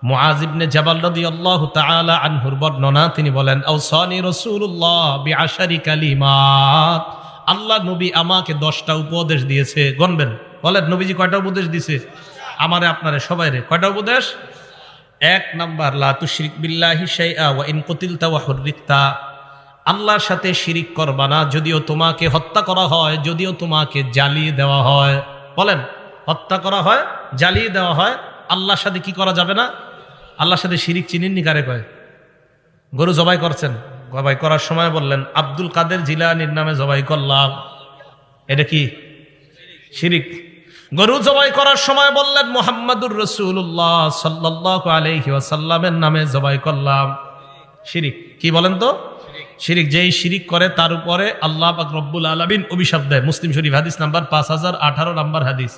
মুআয ইবনে জাবাল রাদিয়াল্লাহু তাআলা আনহুর বর্ণনা, তিনি বলেন, আওসানি রাসূলুল্লাহ বিআশারি কালিমাত, আল্লাহ নবী আমাকে 10টা উপদেশ দিয়েছে। গণবেন, বলেন নবীজি কয়টা উপদেশ দিয়েছে? আমারে আপনারে সবাইরে কয়টা উপদেশ? 1 নাম্বার, লা তুশরিক বিল্লাহি শাইআ ওয়া ইন কুতিলতা ওয়া হুররিকতা, আল্লাহর সাথে শিরিক করবা না, যদিও তোমাকে হত্যা করা হয়, যদিও তোমাকে জ্বালিয়ে দেওয়া হয়। বলেন, হত্যা করা হয়, জ্বালিয়ে দেওয়া হয়, আল্লাহর সাথে কি করা যাবে না? আল্লাহর সাথে শিরিক চিনেননি কারে কয়? গরু জবাই করছেন, জবাই করার সময় বললেন আব্দুল কাদের জিলানীর নামে জবাই করলাম, এটা কি শিরিক? গরু জবাই করার সময় বললেন মুহাম্মাদুর রাসূলুল্লাহ সাল্লাল্লাহু আলাইহি ওয়াসাল্লামের নামে জবাই করলাম, শিরিক। কি বলেন তো? শিরিক। যেই শিরিক করে তার উপরে আল্লাহ পাক রব্বুল আলামিন অভিশাপ দেয়। মুসলিম শরীফ হাদিস নাম্বার 5018 নাম্বার হাদিস।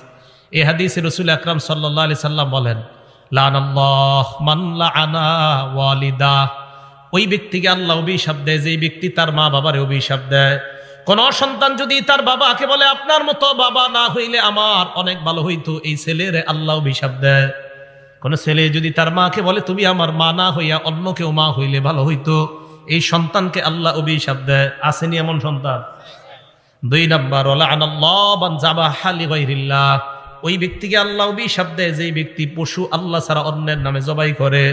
এই হাদিসে রাসূল আকরাম সাল্লাল্লাহু আলাইহি সাল্লাম বলেন, লানাল্লাহ মান লাআনা ওয়ালিদা, ওই ব্যক্তিকে আল্লাহ অভিশাপ দেয় যেই ব্যক্তি তার মা বাবারে অভিশাপ দেয়। কোন সন্তান যদি তার বাবাকে বলে আপনার মতো বাবা না হইলে আমার অনেক ভালো হইতো, এই ছেলেরে আল্লাহ অভিশাপ দেয়। কোন ছেলে যদি তার মাকে বলে তুমি আমার মা না হইয়া অন্য কেউ মা হইলে ভালো হইতো, এই সন্তানকে আল্লাহ অভিশাপ দেয়। আসেনি এমন সন্তান? 2 নাম্বার, লাআনাল্লাহু মান যাবাহা লিগাইরিল্লাহ, ওই ব্যক্তিকে আল্লাহ অভিশাপ দেয় যেই ব্যক্তি পশু আল্লাহ ছাড়া অন্যের নামে জবাই করে।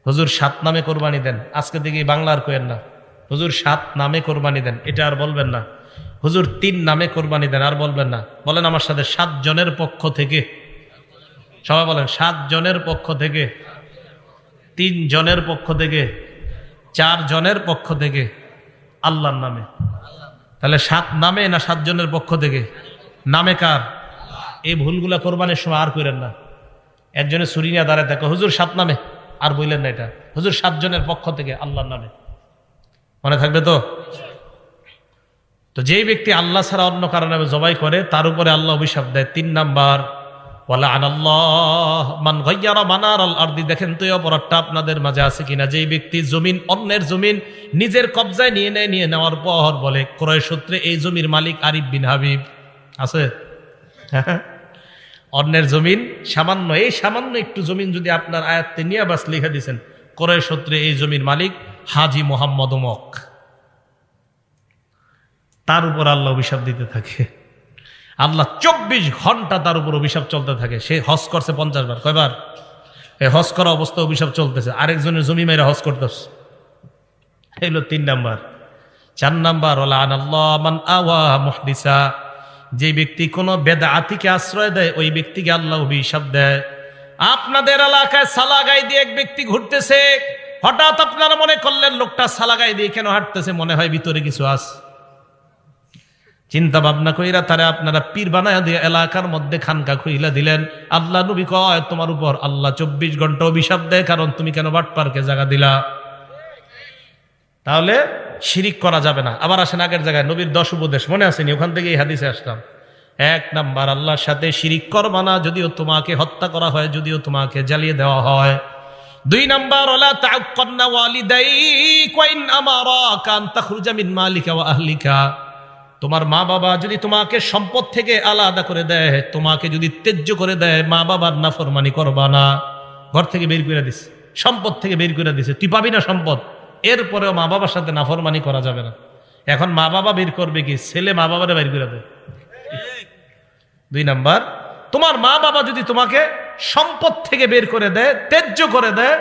হুজুর 7 নামে কোরবানি দেন, আজকে থেকে বাংলার কোয়েন না। হুজুর 7 নামে কোরবানি দেন, এটা আর বলবেন না। হুজুর 3 নামে কোরবানি দেন, আর বলবেন না। বলেন আমার সাথে, 7 জনের পক্ষ থেকে। সবাই বলেন, 7 জনের পক্ষ থেকে, 3 জনের পক্ষ থেকে, 4 জনের পক্ষ থেকে, আল্লাহর নামে। তাহলে 7 নামে না 7 জনের পক্ষ থেকে? নামে কার? এই ভুলগুলা কোরবানির সময় আর করেন না। একজনে ছুরি নিয়ে দাঁড়ায় থাকে, হুজুর 7 নামে, আর বললেন না এটা। হুজুর 7 জনের পক্ষ থেকে, আল্লাহর নামে। মনে থাকবে তো? তো যেই ব্যক্তি আল্লাহ ছাড়া অন্য কারো নামে জবাই করে তার উপরে আল্লাহ অভিশাপ দেয়। 3 নাম্বার, ওয়ালাআনাল্লাহ মান গায়্যারা মানারাল আরদি, দেখেন তো এই অপরাধটা আপনাদের মাঝে আছে কিনা। যেই ব্যক্তি জমিন, অন্যের জমিন নিজের কবজায় নিয়ে নেয়, নিয়ে নেওয়ার পর বলে ক্রয় সূত্রে এই জমির মালিক আরিফ বিন হাবিব। আছে? অন্যের জমিন সামান্য, এই সামান্য একটু জমিন যদি আপনার আয়াত্তে নিয়ে বাস লিখে দিয়েছেন, ক্রয় সূত্রে এই জমির মালিক হাজি মোহাম্মদ অমক, তার উপর আল্লাহ অভিশাপ দিতে থাকে। আল্লাহ 24 ঘন্টা তার উপর অভিশাপ চলতে থাকে। সে হজ করছে 50 বার। কয়বার? এই হজ করা অবস্থা অভিশাপ চলতেছে, আরেকজনের জমি মেরে হজ করতেছে। এগুলো 3 নাম্বার। 4 নাম্বার, লাআনাল্লাহু মান আওয়া মুহদিসা, যে ব্যক্তি কোন বেদাতিকে আশ্রয় দেয় ওই ব্যক্তিকে আল্লাহ অভিশাপ দেয়। আপনাদের এলাকায় সালাগাই দিয়ে এক ব্যক্তি ঘুরতেছে, হঠাৎ আপনারা মনে করলেন লোকটা সালাগাই দিয়ে কেন হাঁটতেছে, মনে হয় ভিতরে কিছু আছে। চিন্তা ভাবনা কইরা তারা আপনারা পীর বানায়া দিয়ে এলাকার মধ্যে খানকা খুইলা দিলেন। আল্লাহ নবী কয় তোমার উপর আল্লাহ 24 ঘন্টা অভিশাপ দেয়, কারণ তুমি কেন বাটপারকে জায়গা দিলা। তাহলে শিরিক করা যাবে না। আবার আসেন আগের জায়গায়, নবীর 10 উপদেশ মনে আসেনি? ওখান থেকে এই হাদিসে আসলাম। 1 নাম্বার, আল্লাহর সাথে শিরিক করবা না, যদিও তোমাকে হত্যা করা হয়, যদিও তোমাকে জ্বালিয়ে দেওয়া হয়। 2 নাম্বার, ওয়ালা তা'আক্কান্না ওয়ালিদাইক ওয়া ইন আমারাকা আন তাখরুজা মিন মালিকা ওয়া আহলিকা, তোমার মা বাবা যদি তোমাকে সম্পদ থেকে আলাদা করে দেয়, তোমাকে যদি ত্যায্য করে দেয়, মা বাবার নাফরমানি করবা না। ঘর থেকে বের করে দিছে, সম্পদ থেকে বের করে দিছে, তুই পাবি না সম্পদ, এরপরেও মা বাবার সাথে নাফরমানি করা যাবে না। এখন মা বাবা বের করবে কি? ছেলে মা বাবারে বের করে দেয়। 2 নাম্বার, তোমার মা বাবা যদি তোমাকে সম্পদ থেকে বের করে দেয়, ত্যায্য করে দেয়,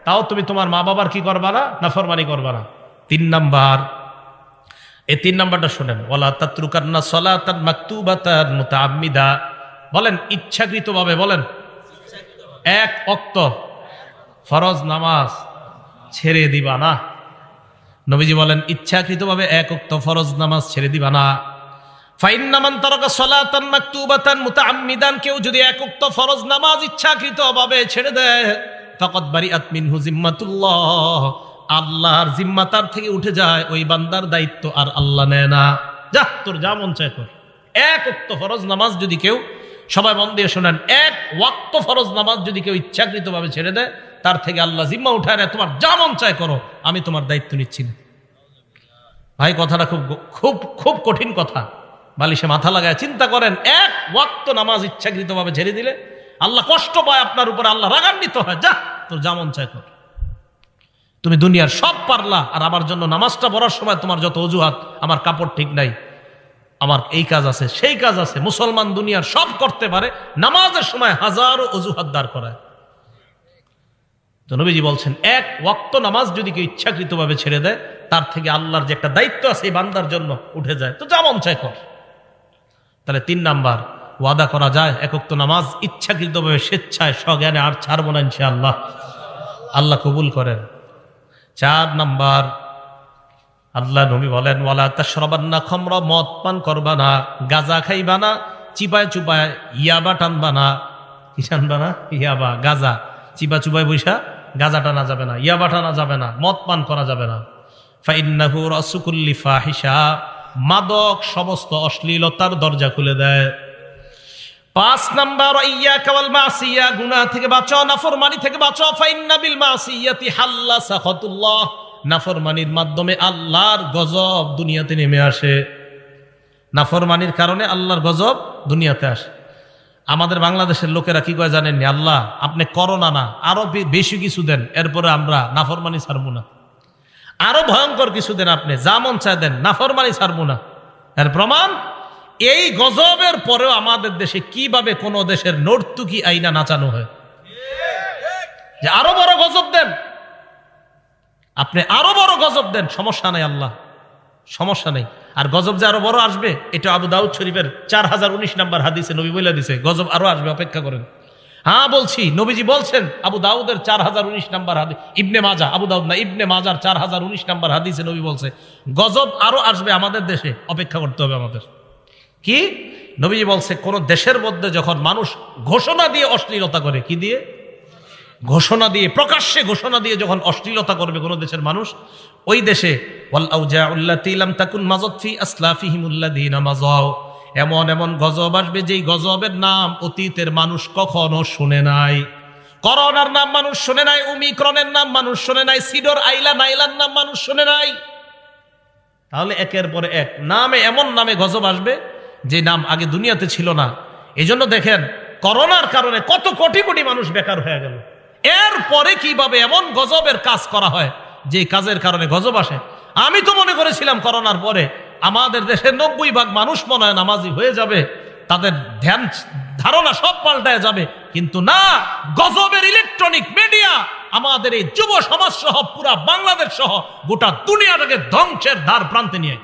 তাও তুমি তোমার মা বাবার কি করবা না? নাফরমানি করবা না। 3 নাম্বার, এই 3 নাম্বারটা শুনেন, ওয়ালা তাতরুকান্না সালাতান মাকতুবাতান মুতাআম্মিদা, বলেন ইচ্ছাকৃতভাবে, বলেন 1 ওয়াক্ত ফরজ নামাজ ছেড়ে দিবা না। নবীজি বলেন ইচ্ছাকৃতভাবে 1 ওয়াক্ত ফরজ নামাজ ছেড়ে দিবা না। ফাইন্না মান তারাকা সালাতান মাকতুবাতান মুতাআম্মিদান, কেউ যদি 1 ওয়াক্ত ফরজ নামাজ ইচ্ছাকৃতভাবে ছেড়ে দেয়, ফাকাদ বারিআত মিনহু জিম্মাতুল্লাহ, আল্লাহর জিম্মা তার থেকে উঠে যায়, ওই বান্দার দায়িত্ব আর আল্লাহ নেয় না। যা তোর যা মন চায় কর। 1 ওয়াক্ত ফরজ নামাজ যদি কেউ, সবাই মন দিয়ে শোনেন, 1 ওয়াক্ত ফরজ নামাজ যদি কেউ ইচ্ছাকৃতভাবে ছেড়ে দেয়, তার থেকে আল্লাহ জিম্মা উঠায় নেয়, তোমার যা মন চায় করো, আমি তোমার দায়িত্ব নিচ্ছি না। ভাই কথাটা খুব খুব খুব কঠিন কথা। বালিশে মাথা লাগায় চিন্তা করেন, 1 ওয়াক্ত নামাজ ইচ্ছাকৃতভাবে ছেড়ে দিলে আল্লাহ কষ্ট পায় আপনার উপরে, আল্লাহ রাগান্বিত হয়। যা, তোর যেমন চাই কর। তুমি দুনিয়ার সব পারলা, আর আমার জন্য নামাজটা পড়ার সময় তোমার যত অজুহাত, আমার কাপড় ঠিক নাই, আমার এই কাজ আছে, সেই কাজ আছে। মুসলমান দুনিয়ার সব করতে পারে, নামাজের সময় হাজারো অজুহাত দাঁড় করায়। তো নবীজি বলছেন, এক ওয়াক্ত নামাজ যদি কেউ ইচ্ছাকৃতভাবে ছেড়ে দেয়, তার থেকে আল্লাহর যে একটা দায়িত্ব আছে এই বান্দার জন্য উঠে যায়। তো যেমন চাই কর। তাহলে 3 নাম্বার, ওয়াদা করা যায় এক ওয়াক্ত নামাজ ইচ্ছাকৃতভাবে স্বেচ্ছায় সজ্ঞানে আর ছাড়বো না ইনশাআল্লাহ। আল্লাহ কবুল করেন। 4 নাম্বার, আল্লাহ নবী বলেন, ওয়ালা তাশরাবান্না খামরা, মদ পান করবা না, গাঁজা খাইবা না, চিপায় চুপায় ইয়াবা টানবা না। কি টানবা না? ইয়াবা, গাঁজা। চিপা চুপায় বৈশা গাঁজা টানা যাবে না, ইয়াবা টানা যাবে না, মদ পান করা যাবে না। ফাইন্নাহু রাসু কুল্লি ফাহিশা, মাদক সমস্ত অশ্লীলতার দরজা খুলে দেয়। 5 নাম্বার, ইয়াকা ওয়াল মাসিয়া, গুনাহ থেকে বাঁচো, নাফরমানি থেকে বাঁচো। ফাইন্না বিল মাসিয়াতি হাল্লা সাখাতুল্লাহ, নাফরমানির মাধ্যমে আল্লাহর গজব দুনিয়াতে নেমে আসে। নাফরমানির কারণে আল্লাহর গজব দুনিয়াতে আসে। আমাদের বাংলাদেশের লোকেরা কি কয় জানেননি? আল্লাহ আপনি করোনা না, আরো বেশি কিছু দেন, এরপরে আমরা নাফরমানি ছাড়বো না। আরো ভয়ঙ্কর কিছু দেন, আপনি যা মন চায় দেন, নাফরমানি ছাড়বো না। এর প্রমাণ, এই গজবের পরেও আমাদের দেশে কিভাবে কোন দেশের নর্তুকি আইনা নাচানো হয়, যে আরো বড় গজব দেন, আপনি আরো বড় গজব দেন, সমস্যা নাই আল্লাহ, সমস্যা নেই। আর গজব যে আরো বড় আসবে, এটা আবু দাউদ শরীফের 4019 নাম্বার হাদিসে নবী বলে দিছে, গজব আরো আসবে, অপেক্ষা করেন। হ্যাঁ বলছি, নবীজি বলছেন, আবু দাউদের 4019 নাম্বার হাদিস, ইবনে মাজা, আবু দাউদ না, ইবনে মাজার 4019 নাম্বার হাদিসে নবী বলছে, গজব আরো আসবে আমাদের দেশে, অপেক্ষা করতে হবে আমাদের। কি নবীজি বলছে, কোন দেশের মধ্যে যখন মানুষ ঘোষণা দিয়ে অশ্লীলতা করে, কি দিয়ে? ঘোষণা দিয়ে, প্রকাশ্যে ঘোষণা দিয়ে যখন অশ্লীলতা করবে কোন দেশের মানুষ, ওই দেশে এমন এমন গজব আসবে যেই গজবের নাম অতীতের মানুষ কখনো শুনে নাই। করোনার নাম মানুষ শুনে নাই, ওমিক্রনের নাম মানুষ শুনে নাই, সিডর আইলা নাইলার নাম মানুষ শুনে নাই। তাহলে একের পর এক নামে, এমন নামে গজব আসবে যে নাম আগে দুনিয়াতে ছিল না। এই জন্য দেখেন, করোনার কারণে কত কোটি কোটি মানুষ বেকার হয়ে গেল। এরপরে কিভাবে এমন গজবের কাজ করা হয় যে কাজের কারণে গজব আসে। আমি তো মনে করেছিলাম করোনার পরে আমাদের দেশের 90% মানুষ মনে হয় নামাজি হয়ে যাবে, তাদের ধ্যান ধারণা সব পাল্টায় যাবে, কিন্তু না, গজবের ইলেকট্রনিক মিডিয়া আমাদের এই যুব সমাজ সহ পুরা বাংলাদেশ সহ গোটা দুনিয়াটাকে ধ্বংসের দ্বার প্রান্তে নিয়ে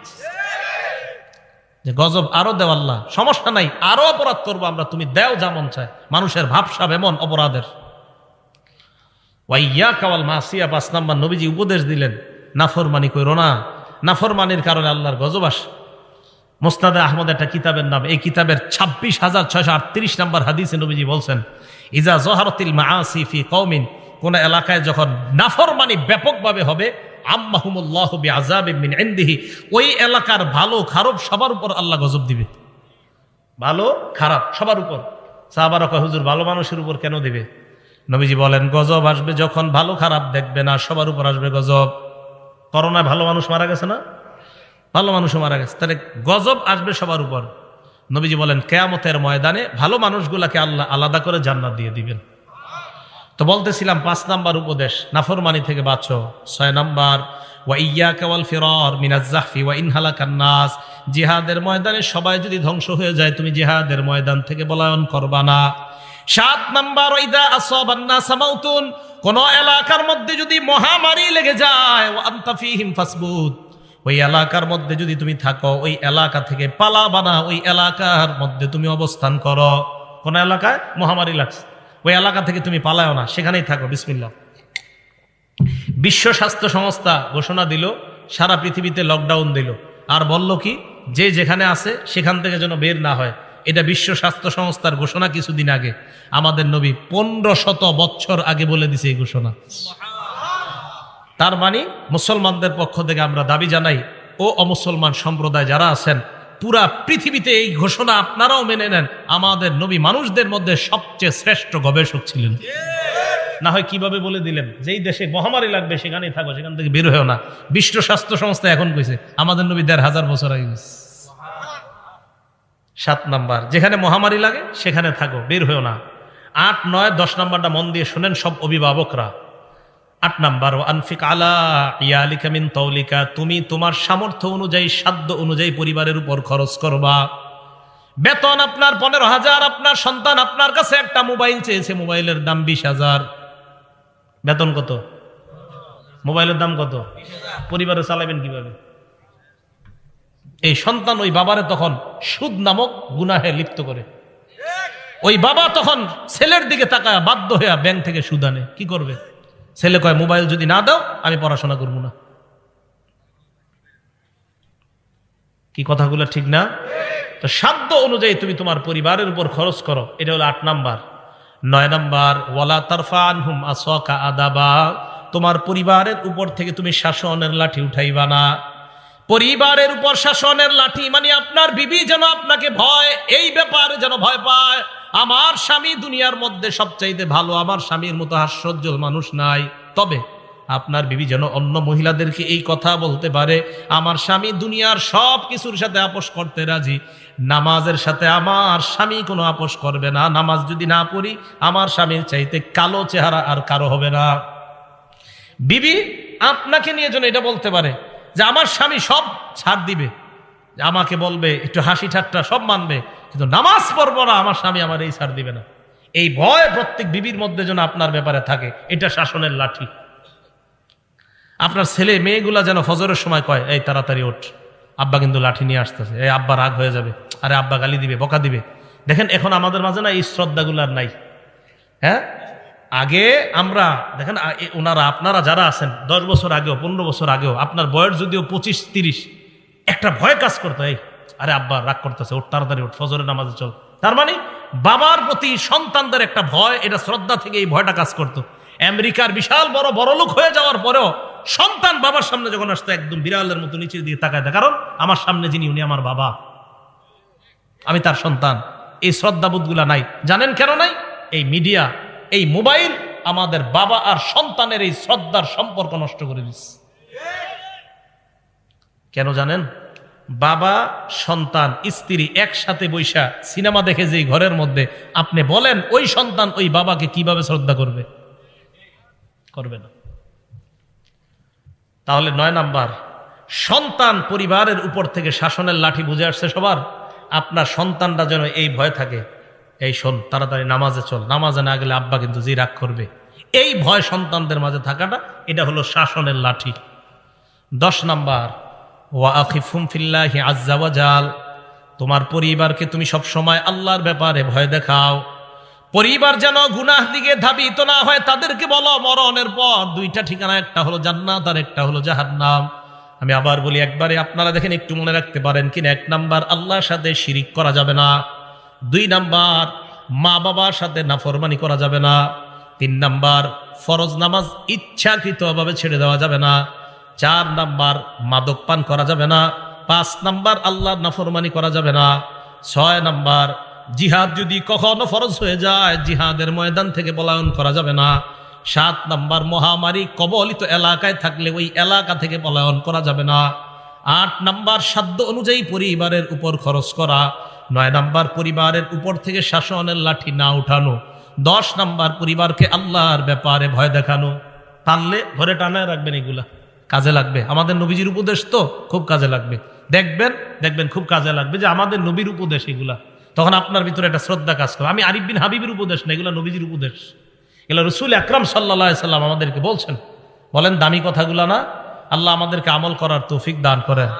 যে গজব আরো দেও আল্লাহ, সমস্যা নাই, আরো অপরাধ করবো আমরা, তুমি দেও যেমন চায়। মানুষের ভাবসাব এমন অপরাধের। ওয়াইয়াকা ওয়াল মাসিয়া, 5 নাম্বার নবীজি উপদেশ দিলেন, নাফরমানি কইরো না, নাফরমানির কারণে আল্লাহর গজব আসে। মুসনাদে আহমদ একটা কিতাবের নাম, এই কিতাবের 26,638 নাম্বার হাদিসে নবীজি বলছেন, ইজা জহারাতিল মাআসি ফি কওমিন, কোন এলাকায় যখন নাফরমানি ব্যাপকভাবে হবে, আম্মাহুমুল্লাহু বিআযাবিন মিন ইনদিহি, ওই এলাকার ভালো খারাপ সবার উপর আল্লাহ গজব দিবে। ভালো খারাপ সবার উপর। সাহাবারা কয়, হুজুর ভালো মানুষের উপর কেন দিবে? নবীজি বলেন, গজব আসবে যখন ভালো খারাপ দেখবে না, সবার উপর আসবে গজব। করোনায় ভালো মানুষ মারা গেছে না? ভালো মানুষও মারা গেছে, তাহলে গজব আসবে সবার উপর। নবীজি বলেন, কিয়ামতের ময়দানে ভালো মানুষগুলাকে আল্লাহ আলাদা করে জান্নাত দিয়ে দিবেন। তো বলতেছিলাম 5 নাম্বার উপদেশ, নাফরমানি থেকে বাঁচো। 6 নাম্বার, ওয়া ইয়্যাকা ওয়াল ফিরার মিনাজ যাহফি ওয়া ইন হালাকান নাস, জিহাদের ময়দানে সবাই যদি ধ্বংস হয়ে যায়, তুমি জিহাদের ময়দান থেকে পলায়ন করবা না। 7 নাম্বার, ইদা আসাবান নাস মাউতুন, কোন এলাকার মধ্যে যদি মহামারী লেগে যায়, ওয়া আনতা ফীহিম ফাসবুত, ওই এলাকার মধ্যে যদি তুমি থাকো, ওই এলাকা থেকে পালাবা না, ওই এলাকার মধ্যে তুমি অবস্থান করো। কোন এলাকায় মহামারী লাগছে, ওই এলাকা থেকে তুমি পালাও না, সেখানেই থাকো। বিসমিল্লাহ। বিশ্ব স্বাস্থ্য সংস্থা ঘোষণা দিল, সারা পৃথিবীতে লকডাউন দিল, আর বলল কি, যে যেখানে আছে সেখান থেকে যেন বের না হয়। এটা বিশ্ব স্বাস্থ্য সংস্থার ঘোষণা কিছুদিন আগে। আমাদের নবী 1500 বছর আগে বলে দিছে এই ঘোষণা। তার মানে মুসলমানদের পক্ষ থেকে আমরা দাবি জানাই, ও অমুসলমান সম্প্রদায় যারা আছেন, পুরা পৃথিবীতে এই ঘোষণা আপনারাও মেনে নেন। আমাদের নবী মানুষদের মধ্যে সবচেয়ে শ্রেষ্ঠ গবেষক ছিলেন। না হয় কিভাবে বলে দিলেন, যেই দেশে মহামারী লাগবে সেখানেই থাকো, সেখান থেকে বের হয়েও না। বিশ্ব স্বাস্থ্য সংস্থা এখন কইছে, আমাদের নবী 1500 বছর আগে কইছে। 7 নাম্বার, যেখানে মহামারী লাগে সেখানে থাকো, বের হয়েও না। 8, 9, 10 নাম্বারটা মন দিয়ে শুনেন সব অভিভাবকরা। 8 নাম্বার, আনফিক আলা ইয়ালিকা মিন তাওলিকা, তুমি তোমার সামর্থ্য অনুযায়ী, সাধ্য অনুযায়ী পরিবারের উপর খরচ করবা। বেতন আপনার 15,000, আপনার সন্তান আপনার কাছে একটা মোবাইল চেয়েছে, মোবাইলের দাম 20,000। বেতন কত? মোবাইলের দাম কত? পরিবারে চালাবেন কিভাবে? এই সন্তান ওই বাবারে তখন সুদ নামক গুনাহে লিপ্ত করে। ওই বাবা তখন ছেলের দিকে তাকায় বাধ্য হয়ে ব্যাংক থেকে সুদ আনে। কি করবে? ছেলে কয়, মোবাইল যদি না দাও আমি পড়াশোনা করব না। কি কথাগুলো ঠিক না? তো সাধ্য অনুযায়ী তুমি তোমার পরিবারের উপর খরচ করো, এটা হলো 8 নাম্বার। 9 নাম্বার, ওয়ালা তারফা আনহুম আসাকা আদাবা, তোমার পরিবারের উপর থেকে তুমি শাসনের লাঠি উঠাইবা না। পরিবারের উপর শাসনের লাঠি মানে আপনার বিবি যেন আপনাকে ভয়, এই ব্যাপারে যেন ভয় পায়, আমার স্বামী দুনিয়ার মধ্যে সবচাইতে ভালো, আমার স্বামীর মতো হাস্যোজ্জ্বল মানুষ নাই। তবে আপনার বিবি যেন অন্য মহিলাদেরকে এই কথা বলতে পারে, আমার স্বামী দুনিয়ার সব কিছুর সাথে আপোষ করতে রাজি, নামাজের সাথে আমার স্বামী কোনো আপোষ করবে না। নামাজ যদি না পড়ি আমার স্বামীর চাইতে কালো চেহারা আর কারো হবে না। বিবি আপনাকে নিয়ে যেন এটা বলতে পারে যে আমার স্বামী সব ছাড় দিবে, আমাকে বলবে একটু হাসি ঠাট্টা সব মানবে, কিন্তু নামাজ পড়বো না, আমার স্বামী আমার এই ছাড় দিবে না। এই ভয় প্রত্যেক বিবির মধ্যে যেন আপনার ব্যাপারে থাকে, এটা শাসনের লাঠি। আপনার ছেলে মেয়েগুলা যেন ফজরের সময় কয়, এই তাড়াতাড়ি ওঠ, আব্বা কিন্তু লাঠি নিয়ে আসতেছে, এই আব্বা রাগ হয়ে যাবে, আরে আব্বা গালি দিবে, বকা দিবে। দেখেন এখন আমাদের মাঝে না এই শ্রদ্ধাগুলো আর নাই। হ্যাঁ, আগে আমরা দেখেন ওনারা আপনারা যারা আছেন 10 বছর আগেও 15 বছর আগেও আপনার বয়স যদিও 25-30, একটা ভয় কাজ করতো, এই আরে আব্বা রাগ করতেছে, ওঠ তাড়াতাড়ি ওঠ, ফজরের নামাজে চল। তার মানে বাবার প্রতি সন্তানদের একটা ভয়, এটা শ্রদ্ধা থেকে এই ভয়টা কাজ করতো। আমেরিকার বিশাল বড় বড়লোক হয়ে যাওয়ার পরেও সন্তান বাবার সামনে যখন আসতো একদম বিড়ালের মতো নিচের দিকে তাকায়, কারণ আমার সামনে যিনি উনি আমার বাবা, আমি তার সন্তান। এই শ্রদ্ধাবোধগুলা নাই। জানেন কেন নাই? এই মিডিয়া, এই মোবাইল আমাদের বাবা আর সন্তানের এই শ্রদ্ধার সম্পর্ক নষ্ট করে দিচ্ছে। কেন জানেন? বাবা, সন্তান, স্ত্রী একসাথে বৈশা সিনেমা দেখে যে ঘরের মধ্যে, আপনি বলেন ওই সন্তান ওই বাবাকে কিভাবে শ্রদ্ধা করবে? করবে না। তাহলে 9 নাম্বার, সন্তান পরিবারের উপর থেকে শাসনের লাঠি বুঝে আসছে সবার। আপনার সন্তানরা যেন এই ভয় থাকে, এই শোন তাড়াতাড়ি নামাজে চল, নামাজে না গেলে আব্বা কিন্তু জি রাগ করবে। এই ভয় সন্তানদের মাঝে থাকাটা, এটা হলো শাসনের লাঠি। 10 নাম্বার, ওয়া আখিফুম ফিল্লাহি আজ্জা ওয়া জাল, তোমার পরিবারকে তুমি সব সময় আল্লাহর ব্যাপারে ভয় দেখাও। পরিবার যেন গুনাহ দিকে ধাবিত না হয়। তাদেরকে বলো মরণের পর 2টা ঠিকানা, একটা হলো জান্নাত আর একটা হলো জাহান্নাম। আমি আবার বলি একবারে, আপনারা দেখেন একটু মনে রাখতে পারেন কিনা। 1 নাম্বার, আল্লাহর সাথে শিরিক করা যাবে না। 2 নাম্বার, মা বাবার সাথে নাফরমানি করা যাবে না। 3 নাম্বার, ফরজ নামাজ ইচ্ছাকৃতভাবে ছেড়ে দেওয়া যাবে না। 4 নাম্বার, মাদক পান করা যাবে না। 5 নাম্বার, আল্লাহর নাফরমানি করা যাবে না। 6 নাম্বার, জিহাদ যদি কখনো ফরজ হয়ে যায় জিহাদের ময়দান থেকে পলায়ন করা যাবে না। 7 নাম্বার, মহামারী কবলিত এলাকায় থাকলে ওই এলাকা থেকে পলায়ন করা যাবে না। 8 নাম্বার, সাধ্য অনুযায়ী পরিবারের উপর খরচ করা। 9 নাম্বার, পরিবারের উপর থেকে শাসনের লাঠি না উঠানো। 10 নাম্বার, পরিবারকে আল্লাহর ব্যাপারে ভয় দেখানো। টানলে ঘরে টানায় রাখবেন, এগুলা কাজে লাগবে। আমাদের নবীজির উপদেশ তো খুব কাজে লাগবে। দেখবেন খুব কাজে লাগবে যে আমাদের নবীর উপদেশ এগুলা, তখন আপনার ভিতরে একটা শ্রদ্ধা কাজ করবে। আমি আরিফ বিন হাবিবের উপদেশ না, এগুলো নবীজির উপদেশ। এগুলো রাসূল আকরাম সাল্লাল্লাহু আলাইহি সাল্লাম আমাদেরকে বলছেন। বলেন দামি কথাগুলা না? আল্লাহ আমাদেরকে আমল করার তৌফিক দান করেন।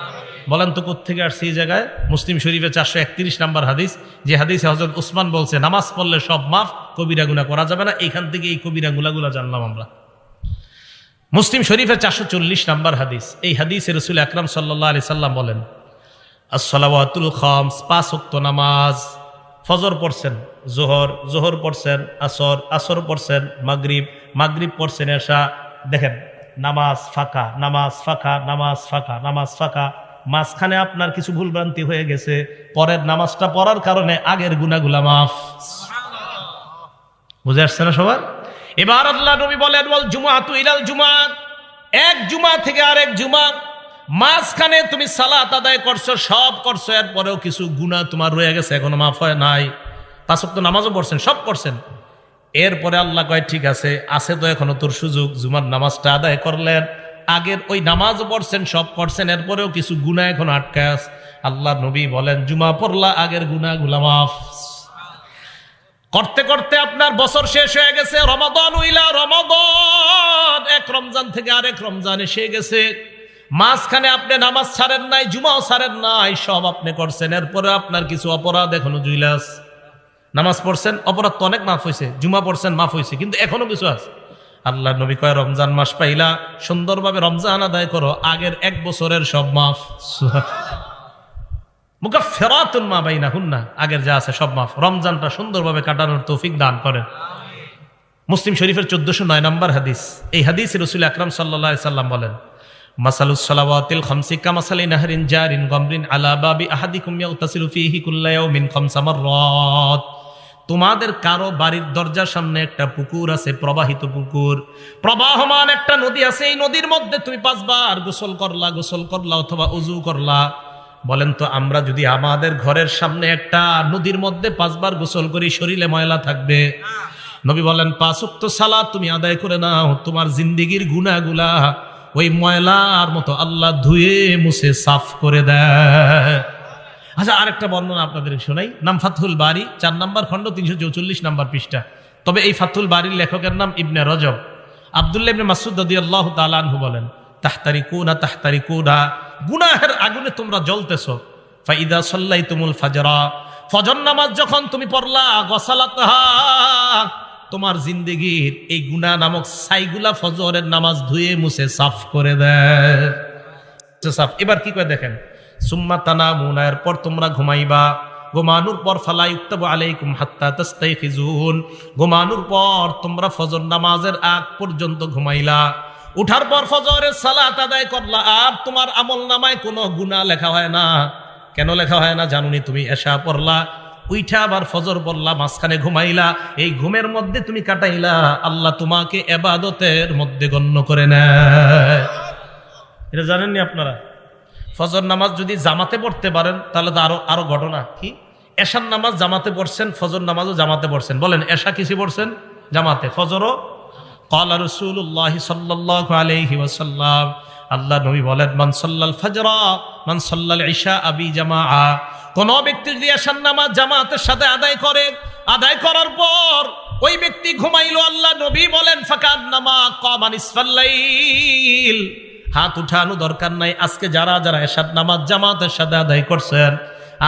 বলেন তো কোত্থেকে আসছে এই জায়গায়? মুসলিম শরীফে 431 নাম্বার হাদিস, যে হাদিসে হযরত উসমান বলছে নামাজ পড়লে সব মাফ, কবিরা গুনাহ করা যাবে না। এইখান থেকে এই কবিরা গুনাহগুলো জানলাম আমরা। মুসলিম শরীফের 440 নাম্বার হাদিস। এই হাদিসে রাসূল আকরাম সাল্লাল্লাহু আলাইহি সাল্লাম বলেন, as-salawatul khams, 5 ওয়াক্ত নামাজ। ফজর পড়ছেন, জোহর পড়ছেন, আসর পড়ছেন, মাগরিব পড়ছেন, এশা। দেখেন নামাজ ফাঁকা, নামাজ ফাঁকা। মাঝখানে আপনার কিছু ভুলভ্রান্তি হয়ে গেছে, পরের নামাজটা পড়ার কারণে আগের গুনাহগুলা মাফ। বুঝে আসছে না সবার? এবার আল্লাহ নবী বলেন, ওয়াল জুমআতু ইলাল জুমআ, এক জুমা থেকে আরেক জুমা, মাঝখানে তুমি সালাত আদায় করছো, সব করছো, এরপরেও কিছু গুনাহ তোমার রয়ে গেছে, এখনো মাফ হয় নাই। 5 ওয়াক্ত নামাজও পড়ছেন, সব করছেন, এরপরে আল্লাহ কয় ঠিক আছে, আছে তো এখনো তোর সুযোগ, জুমার নামাজটা আদায় করলেন, আগের ওই নামাজ পড়ছেন, সব করছেন, এরপরেও কিছু গুনাহ এখন আটকায় আছে। আল্লাহ নবী বলেন জুমা পড়লা, আগের গুনাহগুলা মাফ। করতে করতে আপনার বছর শেষ হয়ে গেছে, রমাদান উইলা রমাদান, এক রমজান থেকে আরেক রমজান এসে গেছে, মাঝখানে আপনি নামাজ ছাড়েন নাই, জুমাও ছাড়েন নাই, সব আপনি করছেন, এরপরে আপনার কিছু অপরাধ এখনো জুইলাস। নামাজ পড়ছেন, অপরাধ তো অনেক মাফ হয়েছে, জুমা পড়ছেন মাফ হয়েছে, কিন্তু এখনো কিছু আছে। আল্লাহ নবী কয় রমজান মাস পাইলা, সুন্দরভাবে রমজান আদায় করো, আগের এক বছরের সব মাফ। মুকাফফিরাতুন মা বাইনাহুন্না, আগের যা আছে সব মাফ। রমজানটা সুন্দরভাবে কাটানোর তৌফিক দান করেন। মুসলিম শরীফের 1409 নম্বর হাদিস। এই হাদিসে রাসূল আকরাম সাল্লাল্লাহু আলাইহি সাল্লাম বলেন, মাসালুস সালাওয়াতিল খামসি কামাসালি নাহরিন জারিন গামরিন আলা বাবি আহাদিকুম ইয়াগতাসিলু ফীহি কুল্লা ইয়াউমিন খামসা মাররাত। তোমাদের কারো বাড়ির দরজার সামনে একটা পুকুর আছে, প্রবাহিত পুকুর, প্রবাহমান একটা নদী আছে, এই নদীর মধ্যে তুমি 5 বার গোসল করলা অথবা ওযু করলা। বলেন তো আমরা যদি আমাদের ঘরের সামনে একটা নদীর মধ্যে 5 বার গোসল করি, শরীরে ময়লা থাকবে? নবী বলেন 5 ওয়াক্ত সালাত তুমি আদায় করে নাও, তোমার জিন্দেগীর গুনাহগুলা ওই ময়লার মতো আল্লাহ ধুয়ে মুছে সাফ করে দেয়। আচ্ছা, আরেকটা বর্ণনা আপনাদের শোনাই। নাম ফাতহুল বারি, 4 নম্বর খণ্ড, 344 নম্বর পৃষ্ঠা। তবে এই ফাতহুল বারির লেখকের নাম ইবনে রজব। আব্দুল্লাহ ইবনে মাসউদ রাদিয়াল্লাহু তাআলা আনহু বলেন, তাহতারিকুনা, গুনাহের আগুনে তোমরা জ্বলতেছো। ফাইদা সাল্লাইতুমুল ফাজরা, ফজর নামাজ যখন তুমি পড়লা, গসালাতহা, তোমার জিন্দেগীর এই গুনাহ নামক ছাইগুলা ফজরের নামাজ ধুয়ে মুছে সাফ করে দেয়। সাফ। এবার কি করে দেখেন, সুম্মা তানামুনা, এরপর তোমরা ঘুমাইবা, ঘুমানোর পর ফালা ইউক্তাবু আলাইকুম হাত্তা তাস্তাইখিজুন, ঘুমানোর পর তোমরা ফজর নামাজের আগ পর্যন্ত ঘুমাইলা, উঠার পর ফজরের সালাত আদায় করলা, আর তোমার আমল নামায় কোনো গুনাহ লেখা হয় না। কেন লেখা হয় না জানুনি? তুমি এশা পড়লা, উইঠা আবার ফজর পড়লা, মাঝখানে ঘুমাইলা, এই ঘুমের মধ্যে তুমি কাটাইলা, আল্লাহ তোমাকে ইবাদতের মধ্যে গণ্য করে নেয়। এটা জানেননি আপনারা? ফজর নামাজ যদি জামাতে পড়তে পারেন তাহলে তো আরো ঘটনা। কি এশার নামাজ জামাতে পড়ছেন, ফজর নামাজও জামাতে পড়ছেন। বলেন এশা কিসে পড়ছেন? জামাতে। ফজরও ক্বালা রাসূলুল্লাহ সাল্লাল্লাহু আলাইহি ওয়াসাল্লাম, আল্লাহ নবী বলেন, মান সাল্লাল ফাজরা মান সাল্লাল ইশা আবি জামাআ, কোন ব্যক্তি যদি এশার নামাজ জামাতের সাথে আদায় করে, আদায় করার পর ওই ব্যক্তি ঘুমাইলো, আল্লাহ নবী বলেন ফাকান্নামা ক্বামা নিসফাল লাইল। হাত উঠানো দরকার নাই। আজকে যারা যারা এশার নামাজ জামাতের সাথে আদায় করছেন,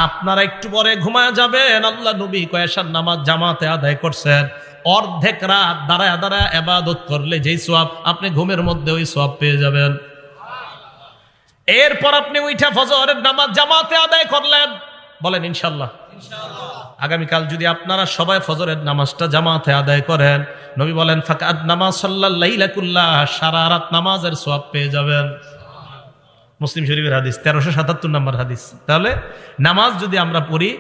আপনারা একটু পরে ঘুমায় যাবেন। আল্লাহ নবী কয় এশার নামাজ জামাতে আদায় করছেন, অর্ধেক রাত দাঁড়ায় দাঁড়ায় ইবাদত করলে যেই সওয়াব, আপনি ঘুমের মধ্যে ওই সওয়াব পেয়ে যাবেন। এরপর আপনি উঠা ফজরের নামাজ জামাতে আদায় করলেন, বলেন ইনশাআল্লাহ। আগামীকাল যদি আপনারা সবাই ফজরের নামাজটা জামাতে আদায় করেন, নবী বলেন ফাকাদ নামাজ সাল্লাল লাইলা কুল্লাহ, সারা রাত নামাজের সওয়াব পেয়ে যাবেন। মুসলিম শরীফের হাদিস, 1377 নম্বর হাদিস। তাহলে নামাজ যদি আমরা পড়ি,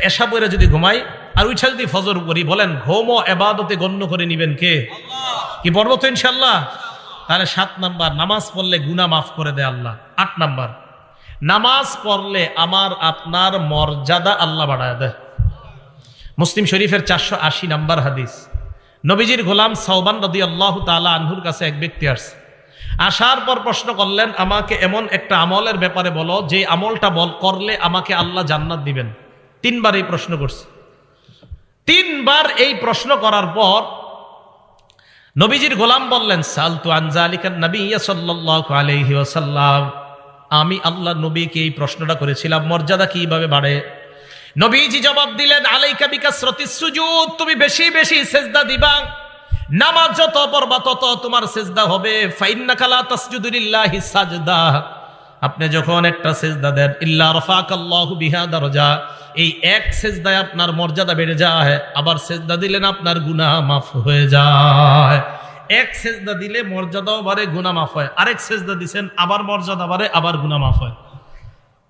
এশা পড়ে যদি ঘুমাই, আর উঠা যদি ফজর পড়ি, বলেন ঘুম ও ইবাদতে গণ্য করে নিবেন কে? আল্লাহ। কি পড়বো তো ইনশাআল্লাহ। তাহলে 7 নাম্বার, নামাজ পড়লে গুনাহ মাফ করে দেয় আল্লাহ। 8 নাম্বার, নামাজ পড়লে আমার আপনার মর্যাদা আল্লাহ বাড়ায় দেয়। মুসলিম শরীফের 480 নম্বর হাদিস। নবীজির গোলাম সাওবান রাদিয়াল্লাহু তাআলা আনহুর কাছে এক ব্যক্তি আসছে। আসার পর প্রশ্ন করলেন, আমাকে এমন একটা আমলের ব্যাপারে বলো যে আমলটা করলে আমাকে আল্লাহ জান্নাত দিবেন। 3 বার এই প্রশ্ন করছে। 3 বার এই প্রশ্ন করার পর নবীজির গোলাম বললেন, সালতু আন যালিকা নবী সাল্লাল্লাহু আলাইহি ওয়াসাল্লাম, আমি আল্লাহ নবীকে এই প্রশ্নটা করেছিলাম, মর্যাদা কিভাবে বাড়ে। নবীজি জবাব দিলেন, আলাইকা বিকাসরাতিস সুজুদ, তুমি বেশি বেশি সিজদা দিবা, নামাজ যত পড়বা তত তোমার সিজদা হবে। ফাইন্নাকা লা তাসজুদু লিল্লাহি সাজদা, আপনি যখন একটা সিজদা দেন, ইল্লা রাফাকাল্লাহু বিহা দারাজা, এই এক সিজদায় আপনার মর্যাদা বেড়ে যায়। আবার সিজদা দিলেন আপনার গুনাহ মাফ হয়ে যায়। এক সিজদা দিলে মর্যাদাও বাড়ে, গুনাহ মাফ হয়। আরেক সিজদা দিবেন, আবার মর্যাদা বাড়ে, আবার গুনাহ মাফ হয়।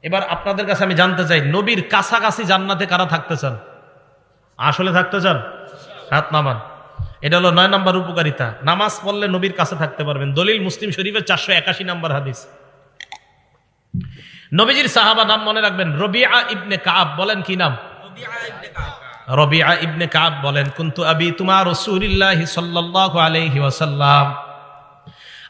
এবার আপনাদের কাছে আমি জানতে চাই, নবীর কাছাকাছি জান্নাতে কারা থাকতে চান? আসলে থাকতে চান? হাত নামান। এটা হলো 9 নম্বর উপকারিতা। নামাজ পড়লে নবীর কাছে থাকতে পারবেন। দলিল মুসলিম শরীফের 481 নম্বর হাদিস। নবীজির সাহাবা নাম মনে রাখবেন, রবিআ ইবনে কাব। বলেন কি নাম? রবিআ ইবনে কাব বলেন, কুনতু আবিতু মা রাসূলিল্লাহি সাল্লাল্লাহু আলাইহি ওয়াসাল্লাম,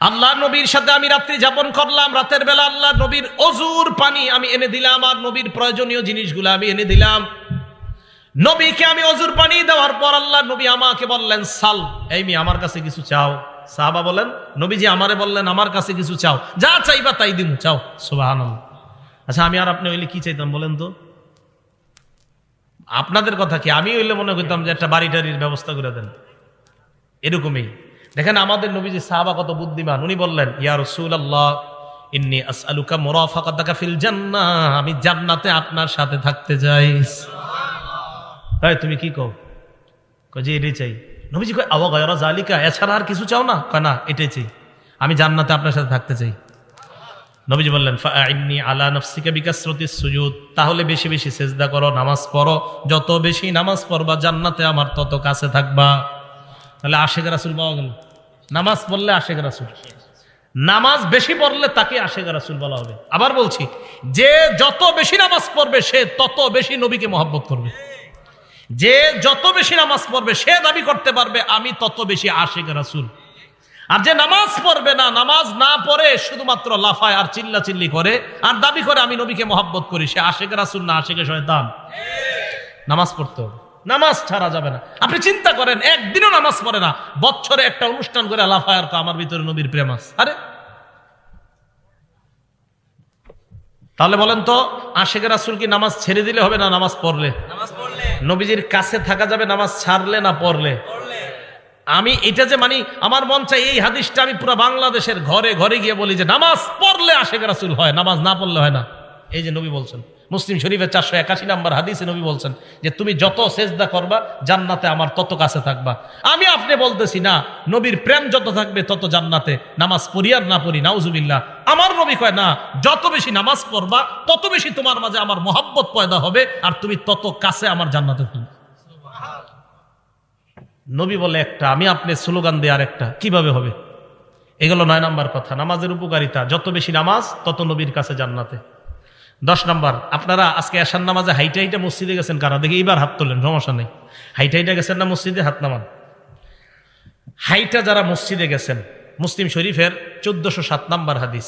আল্লাহ নবীর সাথে আমি রাত্রি যাপন করলাম। রাতের বেলা আল্লাহ নবীর অজুর পানি আমি এনে দিলাম, আর নবীর প্রয়োজনীয় জিনিসগুলো আমি এনে দিলাম। নবীকে আমি অজুর পানি দেওয়ার পর আল্লাহ নবী আমাকে বললেন, সাল, এই মেয়ে আমার কাছে কিছু চাও। সাহাবা বলেন, নবীজি আমারে বললেন আমার কাছে কিছু চাও, যা চাইবা তাই দিমু, চাও। সুবহানাল্লাহ। আচ্ছা আমি আর আপনি হইলে কি চাইতাম বলেন তো? আপনাদের কথা কি, আমি হইলে মনে করতাম যে একটা বাড়ি টাড়ির ব্যবস্থা করে দেন, এরকমই। দেখেন আমাদের নবীজি সাহাবা কত বুদ্ধিমান। উনি বললেন, ইয়া রাসূলুল্লাহ ইন্নী আসআলুকা মুরাফাকাতাকা ফিল জান্নাহ, আমি জান্নাতে আপনার সাথে থাকতে চাই। এই তুমি কি কও? কয় যে এটাই চাই। নবীজি কয় আওয়া গায়রা যালিকা, এছাড়া আর কিছু চাও না? কয় না, এটাই চাই, আমি জান্নাতে আপনার সাথে থাকতে চাই। নবীজি বললেন, ফাআইন্নী আলা নাফসিকা বিকাসরাতিস সুজুদ, তাহলে বেশি বেশি সিজদা করো, নামাজ পড়ো, যত বেশি নামাজ পড়বা জান্নাতে আমার তত কাছে থাকবা। তাহলে আশিক রাসূল পাওয়া গেল। নামাজ পড়লে আশিক রাসূল, নামাজ বেশি পড়লে তাকে আশিক রাসূল বলা হবে। আবার বলছি, যে যত বেশি নামাজ পড়বে সে তত বেশি নবীকে মহব্বত করবে। যে যত বেশি নামাজ পড়বে সে দাবি করতে পারবে আমি তত বেশি আশিক রাসূল। আর যে নামাজ পড়বে না, নামাজ না পড়ে শুধুমাত্র লাফায় আর চিল্লা চিল্লি করে আর দাবি করে আমি নবীকে মহব্বত করি, সে আশিক রাসূল না আশিকে শয়তান। নামাজ পড়তে হবে, নামাজ ছাড়া যাবে না। আপনি চিন্তা করেন, একদিনও নামাজ পড়ে না, বছরে একটা অনুষ্ঠান করে লাফায় আর আমার ভিতরে নবীর প্রেম আছে। আরে তাহলে বলেন তো, আশিক রাসূল কি নামাজ ছেড়ে দিলে হবে না নামাজ পড়লে? নবীজির কাছে থাকা যাবে নামাজ ছাড়লে না পড়লে? আমি এটা যে মানি, আমার মন চাই এই হাদিসটা আমি পুরো বাংলাদেশের ঘরে ঘরে গিয়ে বলি যে নামাজ পড়লে আশিক রাসূল হয়, নামাজ না পড়লে হয় না। এই যে নবী বলছেন, মুসলিম শরীফের 481 নম্বর হাদিসে নবী বলছেন যে তুমি যত সেজদা করবা জান্নাতে আমার তত কাছে থাকবা। আমি আপনি বলতেছি না, নবীর প্রেম যত থাকবে তত জান্নাতে, নামাজ পড়ি আর না পড়ি নাউজুবিল্লাহ। আমার নবী কয় না, যত বেশি নামাজ পড়বা তত বেশি তোমার মাঝে আমার মহব্বত পয়দা হবে আর তুমি তত কাছে আমার জান্নাতে থাকবে। নবী বলে একটা, আমি আপনি স্লোগান দিয়ে আর একটা, কিভাবে হবে? এগুলো 9 নম্বর কথা, নামাজের উপকারিতা। যত বেশি নামাজ তত নবীর কাছে জান্নাতে। 10 নম্বর, আপনারা আজকে এশার নামাজে হাইটা হাইটা মসজিদে গেছেন কারা? দেখি এইবার হাত তোলেন, সমস্যা নেই। হাইটা হাইটা গেছেন না মসজিদে? হাত নামান। হাইটা যারা মসজিদে গেছেন, মুসলিম শরীফের 1407 নম্বর হাদিস,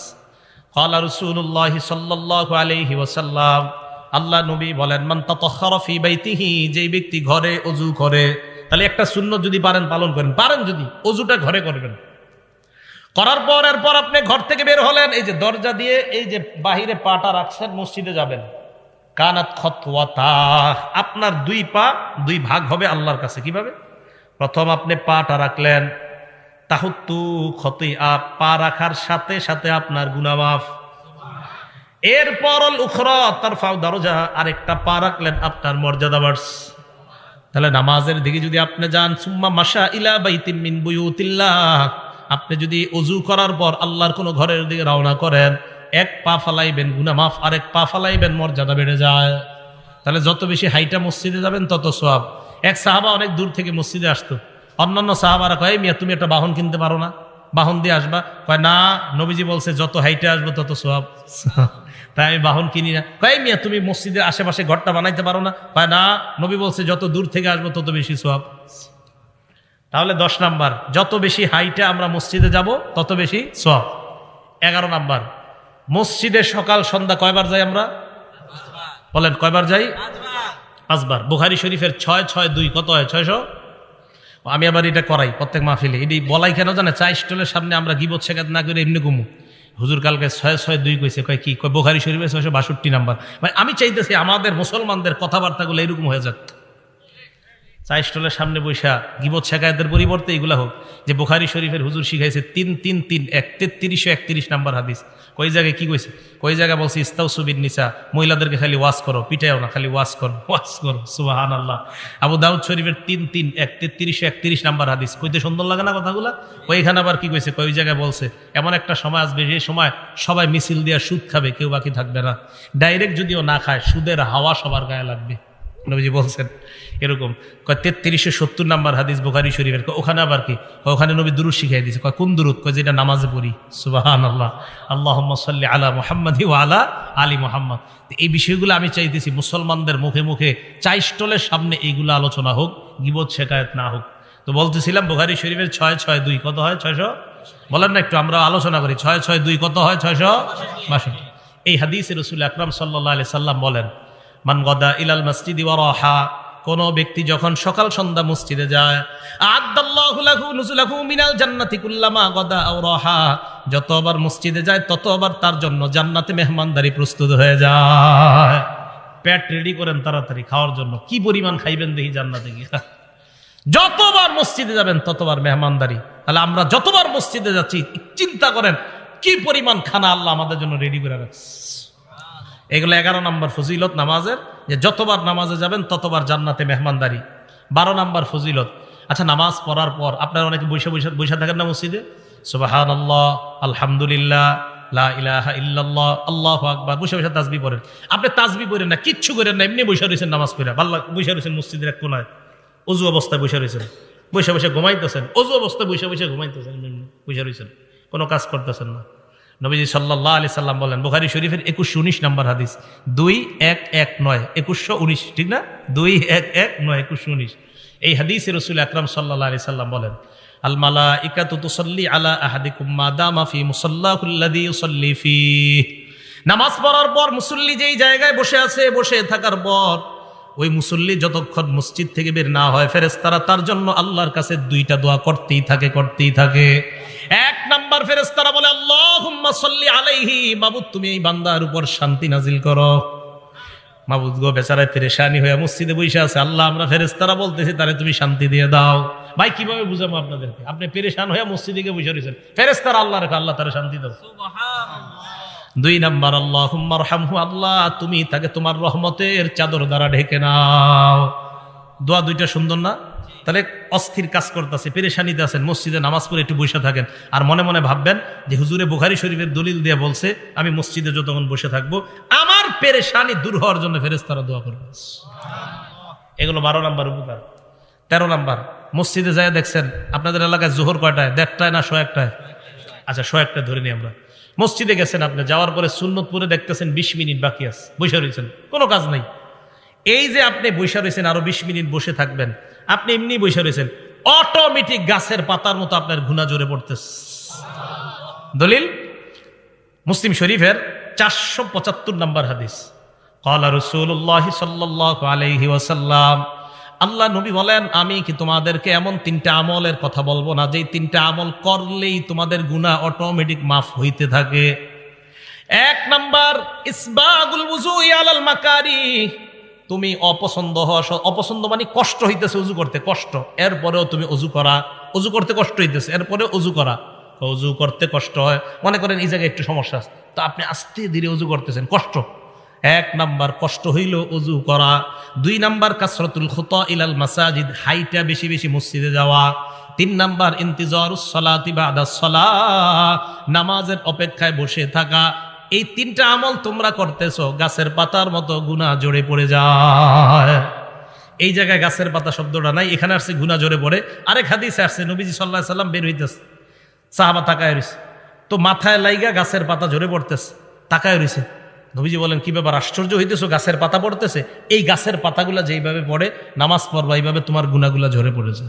ক্বালা রাসূলুল্লাহি সাল্লাল্লাহু আলাইহি ওয়াসাল্লাম, আল্লাহ নবী বলেন, মান তাতাহহারা ফি বাইতিহি, যেই ব্যক্তি ঘরে ওযু করে, তাহলে একটা সুন্নত যদি পারেন পালন করেন, পারেন যদি ওযুটা ঘরে করবেন। করার পর এরপর আপনি ঘর থেকে বের হলেন, এই যে দরজা দিয়ে এই যে বাহিরে পাটা রাখছেন, মসজিদে যাবেন। কানাত খতওয়াতা, আপনার 2 পা 2 ভাগ হবে আল্লাহর কাছে। কিভাবে? প্রথম আপনি পাটা রাখলেন, তাহুত্তু খতিআ, পা রাখার সাথে সাথে আপনার গুনাহ মাফ। এরপর আল উখরা তারফাউ দারজা, আরেকটা পা রাখলেন, আপনার মর্যাদা বাড়ছে। তাহলে নামাজের দিকে যদি আপনি যান, সুম্মা মাশা ইলা বাইতিম মিন বুয়ুতিল্লাহ, আপনি যদি ওযু করার পর আল্লাহর কোন ঘরের দিকে রওনা করেন, 1 পা ফালাইবেন গুনাহ মাফ, আর 1 পা ফালাইবেন মর্যাদা বেড়ে যায়। তাহলে যত বেশি হাইটা মসজিদে যাবেন তত সওয়াব। এক সাহাবা অনেক দূর থেকে মসজিদে আসতো, অন্যান্য সাহাবারা কয়, মিয়া তুমি একটা বাহন কিনতে পারো না, বাহন দিয়ে আসবা? কয় না, নবীজি বলছে যত হাইটে আসবো তত সওয়াব, তাই আমি বাহন কিনি না। কয় মিয়া তুমি মসজিদের আশেপাশে ঘরটা বানাইতে পারো না? কয় না, নবী বলছে যত দূর থেকে আসবো তত বেশি সওয়াব। তাহলে 10 নাম্বার, যত বেশি হাইটে আমরা মসজিদে যাব তত বেশি সওয়াব। 11 নাম্বার, মসজিদে সকাল সন্ধ্যা কয়বার যাই আমরা? বলেন কয়বার যাই? 5 বার। বুখারী শরীফের 662 কত হয়? 600। আমি আবার এটা করাই প্রত্যেক মাহফিলে। এটি বলাই কেন জানে? চা স্টলের সামনে আমরা গিবত শেখাত না করে এমনি ঘুমু। হুজুর কালকে 662 কইছে, কয় কি? কয় বুখারী শরীফের 662 নাম্বার। মানে আমি চাইতেছি আমাদের মুসলমানদের কথাবার্তাগুলো এরকম হয়ে যাক। চা স্টলের সামনে বৈশা গিবত শেখায়তের পরিবর্তে এগুলা হোক যে বুখারী শরীফের হুজুর শিখাইছে 3-3-3-1 3331 নাম্বার হাদিস। কই জায়গায় কি কইছে? কই জায়গায় বলছে ইস্তাউসু বিন নিসা, মহিলাদেরকে খালি ওয়াজ করো, পিটাইও না, খালি ওয়াজ করো, ওয়াজ করো। সুবহানাল্লাহ। আবু দাউদ শরীফের 3-3-1 3331 নাম্বার হাদিস। কইতে সুন্দর লাগে না কথাগুলা? ওইখানে আবার কি কইছে? কই জায়গায় বলছে এমন একটা সময় আসবে যে সময় সবাই মিছিল দিয়া সুদ খাবে, কেউ বাকি থাকবে না। ডাইরেক্ট যদিও না খায়, সুদের হাওয়া সবার গায়ে লাগবে। নবীজি বলছেন এরকম। 3370 নাম্বার হাদিস বুখারী শরীফের। ওখানে আবার কি? ওখানে নবী দুরূদ শিখিয়ে দিয়েছে। কোন দুরূদ? যেটা নামাজে পড়ি, সুবহানাল্লাহ, আল্লাহুম্মা সাল্লি আলা মুহাম্মাদি ওয়া আলা আলি মুহাম্মাদ। এই বিষয়গুলো আমি চাইতেছি মুসলমানদের মুখে মুখে চাই স্টলের সামনে এইগুলো আলোচনা হোক, গীবত শেখায়ত না হোক। তো বলতেছিলাম বুখারী শরীফের 662 কত হয়? 600 বলেন না একটু, আমরা আলোচনা করি। 662 কত হয়? 662। এই হাদিসে রাসূল আকরাম সাল্লাল্লাহু আলাইহি সাল্লাম বলেন, মান গাদা ইলাল মসজিদি ওয়া রাহা, কোন ব্যক্তি যখন সকাল সন্ধ্যা মসজিদে যায়, আ'আদাল্লাহু লাহু নুজুলাহু মিনাল জান্নাতি কুল্লামা গাদা আও রাহা, যতবার মসজিদে যায় ততবার তার জন্য জান্নাতে মেহমানদারি প্রস্তুত হয়ে যায়। পেট রেডি করেন তাড়াতাড়ি খাওয়ার জন্য। কি পরিমাণ খাইবেন দেখি জান্নাতে গিয়ে। যতবার মসজিদে যাবেন ততবার মেহমানদারি। তাহলে আমরা যতবার মসজিদে যাচ্ছি চিন্তা করেন কি পরিমাণ খানা আল্লাহ আমাদের জন্য রেডি করে রাখছে। এগুলো 11 নম্বর ফজিলত নামাজের, যে যতবার নামাজে যাবেন ততবার জান্নাতে মেহমানদারি। 12 নম্বর ফজিলত। আচ্ছা, নামাজ পড়ার পর আপনারা অনেকে বসে থাকেন না মসজিদে? সুবহানাল্লাহ, আলহামদুলিল্লাহ, লা ইলাহা ইল্লাল্লাহ, আল্লাহু আকবার, বসে বসে তাসবিহ পড়েন। আপনি তাসবিহ পড়েন না, কিচ্ছু করেন না, এমনি বসে রয়েছেন নামাজ পড়ে। আল্লাহ বসে রয়েছেন মসজিদের এক কোনায়, অজু অবস্থায় বসে রয়েছেন, বসে বসে ঘুমাইতেছেন, অজু অবস্থায় বসে বসে ঘুমাইতেছেন, বসে রয়েছেন, কোনো কাজ করতেছেন না। নবীজি সাল্লাল্লাহু আলাইহি সাল্লাম বলেন, বুখারী শরীফের 2119 নম্বর হাদিস, 2119, 2119, ঠিক না? 2119, 2119। এই হাদিসে রাসূল আকরাম সাল্লাল্লাহু আলাইহি সাল্লাম বলেন, আল মালাইকাতু তুসাল্লি আলা আহাদিকুম মা দামা ফি মুসাল্লাহু আল্লাযী ইউসাল্লি ফীহ। নামাজ পড়ার পর মুসল্লি যেই জায়গায় বসে আছে, বসে থাকার পর ওই মুসল্লি যতক্ষণ মসজিদ থেকে বের না হয়, ফেরেশতারা তার জন্য আল্লাহর কাছে 2টা দোয়া করতেই থাকে। এক নাম্বার ফেরেশতারা বলে, আল্লাহুম্মা সাল্লি আলাইহি, মাবুদ তুমি এই বান্দার উপর শান্তি নাজিল করো। মাবুদ গো, বেচারায় পেরেশানি হয়ে মসজিদে বসে আছে, আল্লাহ আমরা ফেরেশতারা বলতেছি তারে তুমি শান্তি দিয়ে দাও। ভাই কিভাবে বুঝাবো আপনাদেরকে? আপনি পেরেশান হয়ে মসজিদে গিয়ে বসে রয়েছেন, ফেরেশতারা আল্লাহ রেখে, আল্লাহ তারে শান্তি দাও। সুবহানাল্লাহ। 2 নাম্বার, আল্লাহুম্মা আরহামহু, আল্লাহ তুমি তাকে তোমার রহমতের চাদর দ্বারা ঢেকে নাও। দোয়া 2টা সুন্দর না? তাহলে অস্থির কাজ করতেছে, পেরেশানিতে আছেন, মসজিদে নামাজ পড়ে একটু বসে থাকেন, আর মনে মনে ভাববেন যে হুজুরে বুখারী শরীফের দলিল দিয়ে বলছে আমি মসজিদে যতক্ষণ বসে থাকবো আমার পেরেশানি দূর হওয়ার জন্য ফেরেশতারা দোয়া করবে। এগুলো 12 নাম্বার উপকার। 13 নাম্বার, মসজিদে যায় দেখছেন আপনাদের এলাকায় জোহর কয়টায়? 1:30 না 1:01? আচ্ছা 1:01 ধরে নিই আমরা। মসজিদে গেছেন আপনি, যাওয়ার পরে সুন্নত পড়ে দেখতেছেন 20 মিনিট বাকি আছে, বসে রয়েছেন, কোনো কাজ নাই। এই যে আপনি বসে রয়েছেন, আরো 20 মিনিট বসে থাকবেন, আপনি এমনি বসে রয়েছেন, অটোমেটিক গাছের পাতার মতো আপনার গুনাহ জোরে পড়তেছে। দলিল মুসলিম শরীফের 475 নম্বর হাদিস। ক্বালা রাসূলুল্লাহ সাল্লাল্লাহু আলাইহি ওয়াসাল্লাম, আল্লাহ নবী বলেন, আমি কি তোমাদেরকে এমন 3টা আমলের কথা বলবো না, যেই 3টা আমল করলেই তোমাদের গুনাহ অটোমেটিক মাফ হইতে থাকে? 1 নাম্বার, ইসবাগুল ওযুই আলাল মাকারিহ, তুমি অপছন্দ মানে কষ্ট হইতেছে অজু করতে, কষ্ট, এরপরেও তুমি অজু করতে কষ্ট হইতেছে, এরপরে অজু করা। অজু করতে কষ্ট হয়, মনে করেন এই জায়গায় একটু সমস্যা আছে, তো আপনি আস্তে ধীরে অজু করতেছেন, কষ্ট। 1 নাম্বার কষ্ট হইল অজু করা। 2 নাম্বার, কাসরাতুল খুতা ইলাল মাসাজিদ, হাইটা বেশি বেশি মসজিদে যাওয়া। 3 নাম্বার, ইন্তিজারুস সালাতি বাদাস সালাহ, নামাজের অপেক্ষায় বসে থাকা। এই 3টা আমল তোমরা করতেছো, গাছের পাতার মতো গুনাহ জড়ে পড়ে যায়। এই জায়গায় গাছের পাতা শব্দটা নাই, এখানে আসছে গুনাহ জড়ে পড়ে। আরেক হাদিসে আসছে নবীজি সাল্লাল্লাহু আলাইহি সাল্লাম বের হইতেছে, সাহাবা তাকায় রইছে, তো মাথায় লাইগা গাছের পাতা ঝরে পড়তেছে, তাকায় রইছে। নবীজি বলেন, কি ব্যাপার, আশ্চর্য হইতেছো, গাছের পাতা পড়তেছে? এই গাছের পাতাগুলা যেইভাবে পড়ে নামাজ পড়বা, এইভাবে তোমার গুনাহগুলা ঝরে পড়েছে।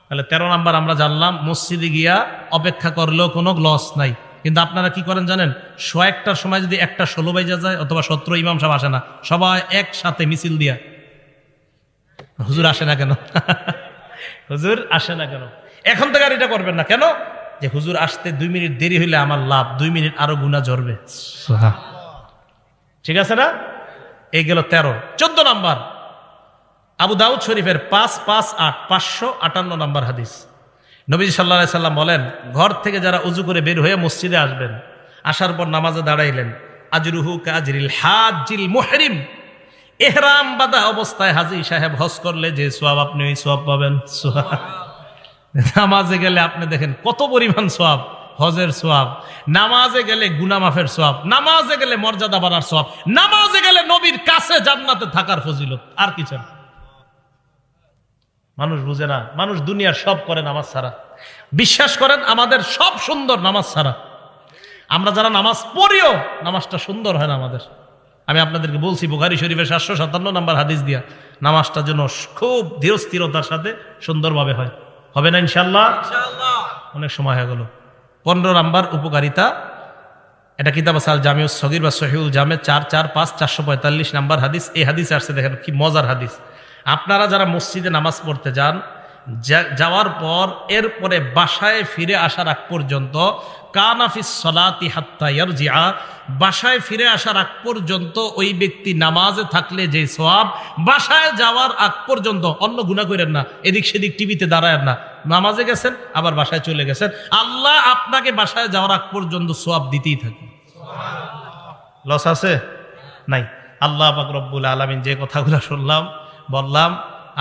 তাহলে 13 নাম্বার আমরা জানলাম, মসজিদে গিয়া অপেক্ষা করলেও কোনো লস নাই। কিন্তু আপনারা কি করেন জানেন? 1:01টার সময় যদি 1:16 বাজে যায়, অথবা 17 ইমাম সাহেব আসে না, সবাই একসাথে মিছিল দিয়া, হুজুর আসে না কেন? হুজুর আসে না কেন? এখন থেকে আর এটা করবেন না। কেন? যে হুজুর আসতে 2 মিনিট দেরি হইলে আমার লাভ, 2 মিনিট আরো গুনাহ ঝরবে। ঠিক আছে না? এই গেল 13। 14 নাম্বার, আবু দাউদ শরীফের 558 নাম্বার হাদিস। নবী সাল্লাল্লাহু আলাইহি সাল্লাম বলেন, ঘর থেকে যারা উজু করে বের হয়ে মসজিদে আসবেন, আসার পর নামাজে দাঁড়াইলেন, আজরুহু কাজরিল হাজিল মুহরিম, ইহরাম বাঁধা অবস্থায় হাজী সাহেব হজ করলে যে সওয়াব, আপনি ওই সওয়াব পাবেন। নামাজে গেলে আপনি দেখেন কত পরিমাণ সওয়াব, হজের সোয়াব, নামাজে গেলে গুনাহ মাফের সোয়াব, নামাজে গেলে মর্যাদা বাড়ার সোয়াব, নামাজে গেলে নবীর কাছে জান্নাতে থাকার ফজিলত। আর কি চান? মানুষ বুঝে না, মানুষ দুনিয়ার সব করে নামাজ ছাড়া। বিশ্বাস করেন আমাদের সব সুন্দর নামাজ ছাড়া। আমরা যারা নামাজ পড়িও নামাজটা সুন্দর হয় না আমাদের। আমি আপনাদেরকে বলছি বুখারী শরীফের 757 নম্বর হাদিস দিয়া নামাজটা যেন খুব ধীরস্থিরতার সাথে সুন্দরভাবে হয়। হবে না ইনশাল্লাহ? অনেক সময় হয়ে গেল। 15 নম্বর উপকারিতা, এটা কিতাব আছে আল জামিউস সগীর বা সহিহুল জামে 445 445 নম্বর হাদিস। এই হাদিসে আসছে, দেখেন কি মজার হাদিস। আপনারা যারা মসজিদে নামাজ পড়তে যান, যাওয়ার পর এরপরে বাসায় ফিরে আসার আগ পর্যন্ত কানাফিস সালাতি হাত্তা ইয়ারজিআ, বাসায় ফিরে আসার আগ পর্যন্ত ওই ব্যক্তি নামাজে থাকলে যে সওয়াব, বাসায় যাওয়ার আগ পর্যন্ত অন্য গুনাহ করেন না, এদিক সেদিক টিভিতে দাঁড়ায়েন না, নামাজে গেছেন আবার বাসায় চলে গেছেন, আল্লাহ আপনাকে বাসায় যাওয়ার আগ পর্যন্ত সওয়াব দিতেই থাকে। লস আছে? নাই। আল্লাহ পাক রব্বুল আলামিন যে কথাগুলো শুনলাম বললাম,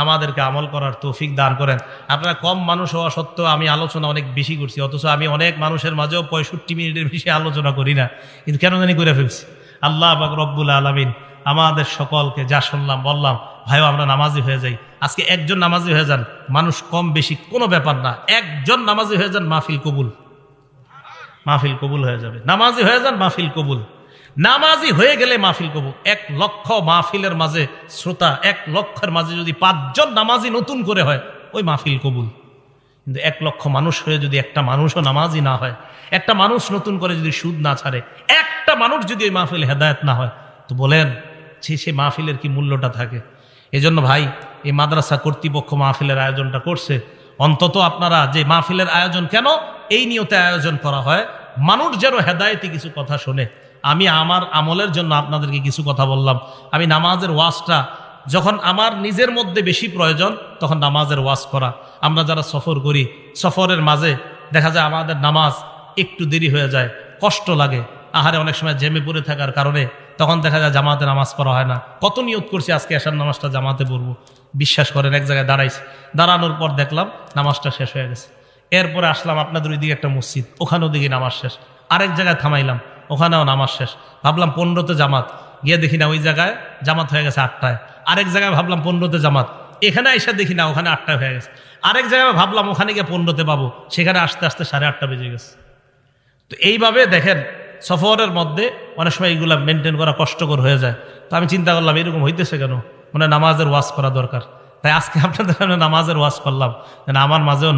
আমাদেরকে আমল করার তৌফিক দান করেন। আপনারা কম মানুষ হওয়া সত্ত্বেও আমি আলোচনা অনেক বেশি করছি, অথচ আমি অনেক মানুষের মাঝেও 65 মিনিটের বেশি আলোচনা করি না, কিন্তু কেন জানি করে ফেলছি। আল্লাহ পাক রব্বুল আলামিন আমাদের সকলকে যা শুনলাম বললাম, ভাইও আমরা নামাজি হয়ে যাই। আজকে একজন নামাজি হয়ে যান, মানুষ কম বেশি কোনো ব্যাপার না, একজন নামাজি হয়ে যান, মাহফিল কবুল, মাহফিল কবুল হয়ে যাবে। নামাজি হয়ে যান, মাহফিল কবুল। নামাজি হয়ে গেলে মাহফিল কবুল। 1 লক্ষ মাহফিলের মাঝে শ্রোতা, 1 লক্ষের মাঝে যদি 5 জন নামাজি নতুন করে হয়, ওই মাহফিল কবুল। কিন্তু 1 লক্ষ মানুষ হয়ে যদি একটা মানুষও নামাজি না হয়, একটা মানুষ নতুন করে যদি সুদ না ছাড়ে, একটা মানুষ যদি ওই মাহফিল হেদায়েত না হয়, তো বলেন সে মাহফিলের কি মূল্যটা থাকে? এজন্য ভাই, এই মাদ্রাসা কর্তৃপক্ষ মাহফিলের আয়োজনটা করছে, অন্তত আপনারা যে মাহফিলের আয়োজন কেন এই নিয়তে আয়োজন করা হয়, মানুষ যেন হেদায়েতি কিছু কথা শোনে। আমি আমার আমলের জন্য আপনাদেরকে কিছু কথা বললাম। আমি নামাজের ওয়াজটা যখন আমার নিজের মধ্যে বেশি প্রয়োজন, তখন নামাজের ওয়াজ করা। আমরা যারা সফর করি, সফরের মাঝে দেখা যায় আমাদের নামাজ একটু দেরি হয়ে যায়, কষ্ট লাগে, আহারে অনেক সময় জেমে পড়ে থাকার কারণে তখন দেখা যায় জামাতে নামাজ পড়া হয় না। কত নিয়ত করছি আজকে এশার নামাজটা জামাতে পড়বো, বিশ্বাস করেন এক জায়গায় দাঁড়াইছি, দাঁড়ানোর পর দেখলাম নামাজটা শেষ হয়ে গেছে। এরপরে আসলাম আপনাদের ওইদিকে একটা মসজিদ, ওখানেও দিকে নামাজ শেষ। আরেক জায়গায় থামাইলাম, ওখানেও নামাজ শেষ। ভাবলাম 15তে জামাত, গিয়ে দেখি না ওই জায়গায় জামাত হয়ে গেছে 8টায়। আরেক জায়গায় ভাবলাম 15তে জামাত, এখানে এসে দেখি না ওখানে 8টায় হয়ে গেছে। আরেক জায়গায় ভাবলাম ওখানে গিয়ে 15তে পাবো, সেখানে আসতে আসতে 8:30 বেজে গেছে। তো এইভাবে দেখেন সফরের মধ্যে অনেক সময় এইগুলা মেনটেন করা কষ্টকর হয়ে যায়। তো আমি চিন্তা করলাম এরকম হইতেছে কেন, মানে নামাজের ওয়াজ করা দরকার। তাই আজকে আপনাদের সামনে নামাজের ওয়াজ করলাম, যেন আমার মাঝেও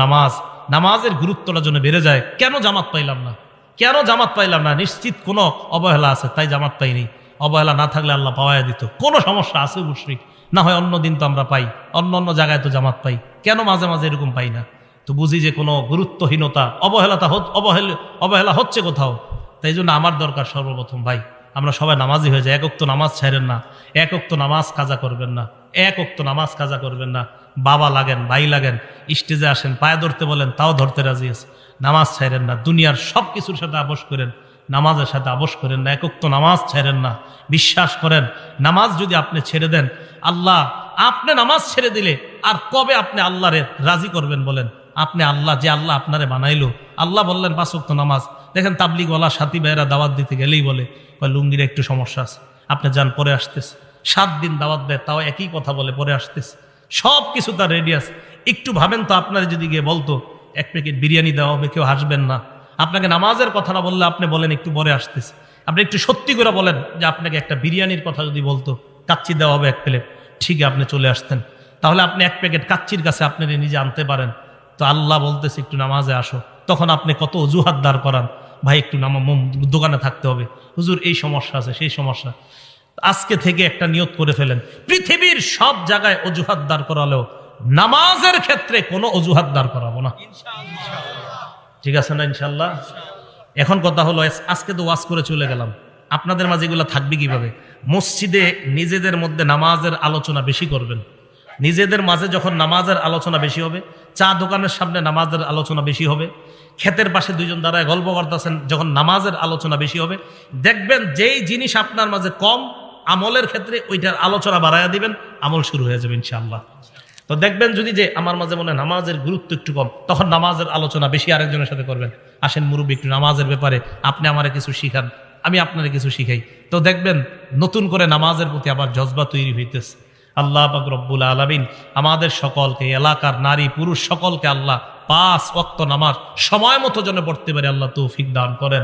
নামাজের গুরুত্বটা জন্য বেড়ে যায়। কেন জামাত পাইলাম না, কেন জামাত পাইলাম না? নিশ্চিত কোনো অবহেলা আছে, তাই জামাত পাইনি। অবহেলা না থাকলে আল্লাহ পাওয়াই দিত। কোনো সমস্যা আছে মুশরিক না হয়, অন্য দিন তো আমরা পাই, অন্য জায়গায় তো জামাত পাই, কেন মাঝে মাঝে এরকম পাই না? তো বুঝি যে কোনো গুরুত্বহীনতা, অবহেলা হচ্ছে কোথাও। তাই জন্য আমার দরকার সর্বপ্রথম ভাই, আমরা সবাই নামাজি হয়ে যাই। 1 ওয়াক্ত নামাজ ছাড়েন না, 1 ওয়াক্ত নামাজ কাজা করবেন না, 1 ওয়াক্ত নামাজ কাজা করবেন না। বাবা লাগেন, ভাই লাগেন, স্টেজে আসেন, পায়ে ধরতে বলেন, তাও ধরতে রাজি আছে। নামাজ ছাড়েন না, দুনিয়ার সব কিছুর সাথে আপোষ করেন, নামাজের সাথে আপোষ করেন না। 1 ওয়াক্ত নামাজ ছাড়েন না। বিশ্বাস করেন, নামাজ যদি আপনি ছেড়ে দেন, আল্লাহ আপনি নামাজ ছেড়ে দিলে আর কবে আপনি আল্লাহরে রাজি করবেন বলেন? আপনি আল্লাহ, যে আল্লাহ আপনারে বানাইলো, আল্লাহ বললেন 5 ওয়াক্ত নামাজ। দেখেন তাবলিগওয়ালা সাথী ভাইয়েরা দাওয়াত দিতে গেলেই বলে লুঙ্গির একটু সমস্যা আছে, আপনি যান পরে আসতেছে। 7 দিন দাওয়াত দেয়, তাও একই কথা বলে পরে আসতেছে। সব কিছু তার রেডি আছে। একটু ভাবেন তো, আপনার যদি গিয়ে বলতো 1 প্যাকেট বিরিয়ানি দেওয়া হবে, কেউ হাসবেন না। আপনাকে নামাজের কথা না বললে আপনি বলেন একটু পরে আসতেছে। আপনি একটু সত্যি করে বলেন যে আপনাকে একটা বিরিয়ানির কথা যদি বলতো, কাচ্চি দেওয়া হবে 1 প্লেট, ঠিক আপনি চলে আসতেন। তাহলে আপনি 1 প্যাকেট কাচ্চির কাছে আপনি নিজে আনতে পারেন। তো আল্লাহ বলতেছে একটু নামাজে আসো, তখন আপনি কত অজুহাত দাঁড় করান, ভাই একটু দোকানে থাকতে হবে, হুজুর এই সমস্যা আছে, সেই সমস্যা। আজকে থেকে একটা নিয়ত করে ফেলেন, পৃথিবীর সব জায়গায় অজুহাত দাঁড় করালেও নামাজের ক্ষেত্রে কোনো অজুহাত দাঁড় করাবো না। ঠিক আছে না ইনশাল্লাহ? এখন কথা হলো, আজকে তো ওয়াজ করে চলে গেলাম, আপনাদের মাঝে এগুলো থাকবে কিভাবে? মসজিদে নিজেদের মধ্যে নামাজের আলোচনা বেশি করবেন। নিজেদের মাঝে যখন নামাজের আলোচনা বেশি হবে, চা দোকানের সামনে নামাজের আলোচনা বেশি হবে, ক্ষেতের পাশে 2 জন দাঁড়ায় গল্প করতেছেন, যখন নামাজের আলোচনা বেশি হবে, দেখবেন যেই জিনিস আপনার মাঝে কম আমলের ক্ষেত্রে ওইটার আলোচনা বাড়াইয়া দিবেন, আমল শুরু হয়ে যাবে ইনশাআল্লাহ। তো দেখবেন যদি যে আমার মাঝে মনে হয় নামাজের গুরুত্ব একটু কম, তখন নামাজের আলোচনা বেশি আরেকজনের সাথে করবেন। আসেন মুরব্বী, একটু নামাজের ব্যাপারে আপনি আমারে কিছু শিখান, আমি আপনারে কিছু শিখাই। তো দেখবেন নতুন করে নামাজের প্রতি আবার জজবা তৈরি হইতেছে। আল্লাহ পাক রব্বুল আলামিন আমাদের সকলকে, এলাকার নারী পুরুষ সকলকে আল্লাহ 5 ওয়াক্ত নামাজ সময় মতো যেন পড়তে পারে আল্লাহ তৌফিক দান করেন।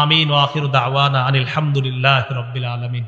আমিন। ওয়া আখিরু দাওয়ানা আনিল হামদুলিল্লাহি রাব্বিল আলামিন।